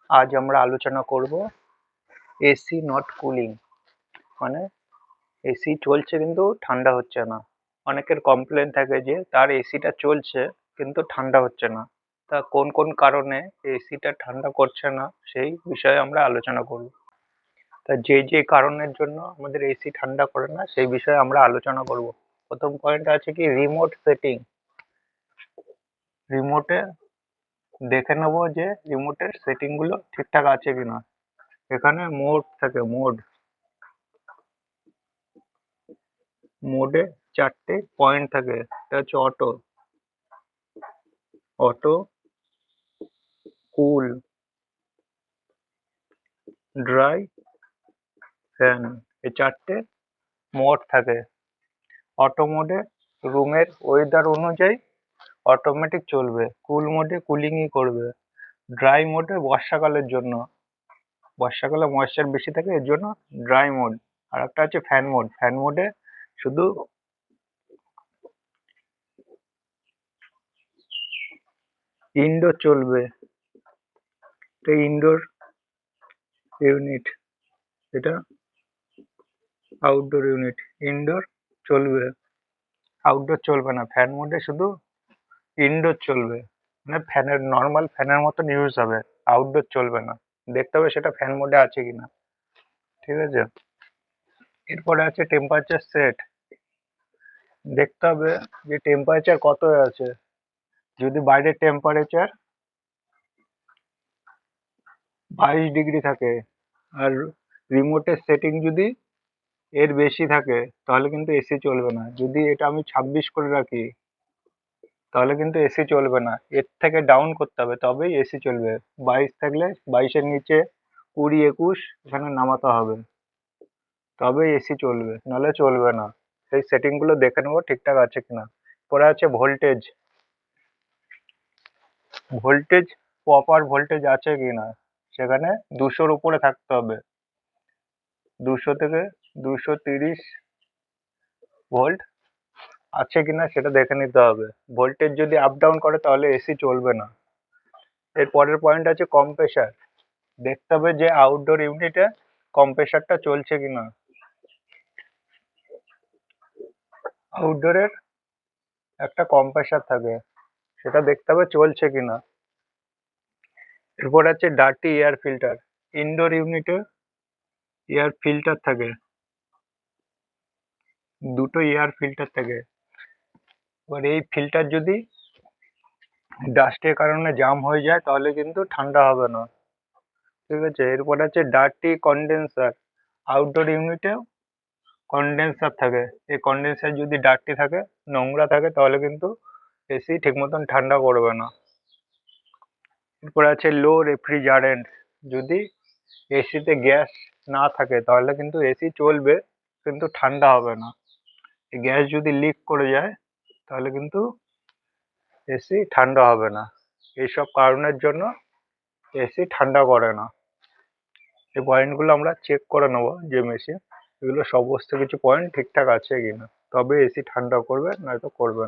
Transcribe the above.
আজ আমরা আলোচনা করব এসি নট কুলিং, মানে এসি চলছে কিন্তু ঠান্ডা হচ্ছে না। অনেকের কমপ্লেন থাকে যে তার এসিটা চলছে কিন্তু ঠান্ডা হচ্ছে না। তা কোন কোন কারণে এসিটা ঠান্ডা করছে না সেই বিষয়ে আমরা আলোচনা করব। তা যে যে কারণের জন্য আমাদের এসি ঠান্ডা করে না সেই বিষয়ে আমরা আলোচনা করব। প্রথম পয়েন্ট আছে কি রিমোট সেটিং। রিমোটে দেখে নেব যে রিমোটের সেটিং গুলো ঠিকঠাক আছে কিনা। এখানে মোড থাকে, মোডে চারটে পয়েন্ট থাকে। এটা হচ্ছে অটো, কুল, ড্রাই, ফ্যান। এই চারটে মোড থাকে। অটো মোডে রুমের ওয়েদার অনুযায়ী অটোমেটিক চলবে। কুল মোডে কুলিংই করবে। ড্রাই মোডে বর্ষাকালের জন্য, বর্ষাকালে ময়েশ্চার বেশি থাকে এর জন্য ড্রাই মোড। আর একটা আছে ফ্যান মোড। ফ্যান মোডে শুধু ইনডোর চলবে। এটা ইনডোর ইউনিট, এটা আউটডোর ইউনিট। ইনডোর চলবে, আউটডোর চলবে না। ফ্যান মোডে শুধু ইনডোর চলবে, মানে ফ্যানের নর্মাল ফ্যানের মতন ইউজ হবে, আউটডোর চলবে না। দেখতে হবে সেটা ফ্যান মোডে আছে কিনা, ঠিক আছে। এরপরে আছে টেম্পারেচার সেট। দেখতে হবে যে টেম্পারেচার কত আছে। যদি বাইরের টেম্পারেচার 22 ডিগ্রি থাকে আর রিমোটের সেটিং যদি এর বেশি থাকে তাহলে কিন্তু এসি চলবে না। যদি এটা আমি 26 করে রাখি তাহলে কিন্তু এসি চলবে না। এর থেকে ডাউন করতে হবে তবেই এসি চলবে। 22 থাকলে 22-এর নিচে 20-21 এখানে নামাতে হবে, তবেই এসি চলবে, নাহলে চলবে না। সেই সেটিং গুলো দেখে নেবো ঠিকঠাক আছে কিনা। পরে আছে ভোল্টেজ। ভোল্টেজ প্রপার ভোল্টেজ আছে কিনা, সেখানে 200-র উপরে থাকতে হবে। 200 থেকে 230 ভোল্ট আছে কিনা সেটা দেখে নিতে হবে। ভোল্টেজ যদি আপ ডাউন করে তাহলে এসি চলবে না। এর পরের পয়েন্ট আছে কম্প্রেসার। দেখতে হবে যে আউটডোর ইউনিটে কম্প্রেসারটা চলছে কিনা। আউটডোরের একটা কম্প্রেসার থাকে, সেটা দেখতে হবে চলছে কিনা। এরপর আছে ডার্টি এয়ার ফিল্টার। ইনডোর ইউনিটে এয়ার ফিল্টার থাকে, দুটো এয়ার ফিল্টার থাকে। এবার এই ফিল্টার যদি ডাস্টের কারণে জাম হয়ে যায় তাহলে কিন্তু ঠান্ডা হবে না, ঠিক আছে। এরপর আছে ডার্টি কন্ডেন্সার। আউটডোর ইউনিটে কন্ডেন্সার থাকে। এই কন্ডেন্সার যদি ডার্টি থাকে, নোংরা থাকে, তাহলে কিন্তু এসি ঠিক মতন ঠান্ডা করবে না। এরপর আছে লো রেফ্রিজারেন্ট। যদি এসিতে গ্যাস না থাকে তাহলে কিন্তু এসি চলবে কিন্তু ঠান্ডা হবে না। গ্যাস যদি লিক করে যায় তাহলে কিন্তু এসি ঠান্ডা হবে না। এইসব কারণের জন্য এসি ঠান্ডা করে না। এই পয়েন্টগুলো আমরা চেক করে নেবো যে মেশিন, এগুলো সমস্ত কিছু পয়েন্ট ঠিকঠাক আছে কিনা, তবে এসি ঠান্ডা করবে, নয়তো করবে না।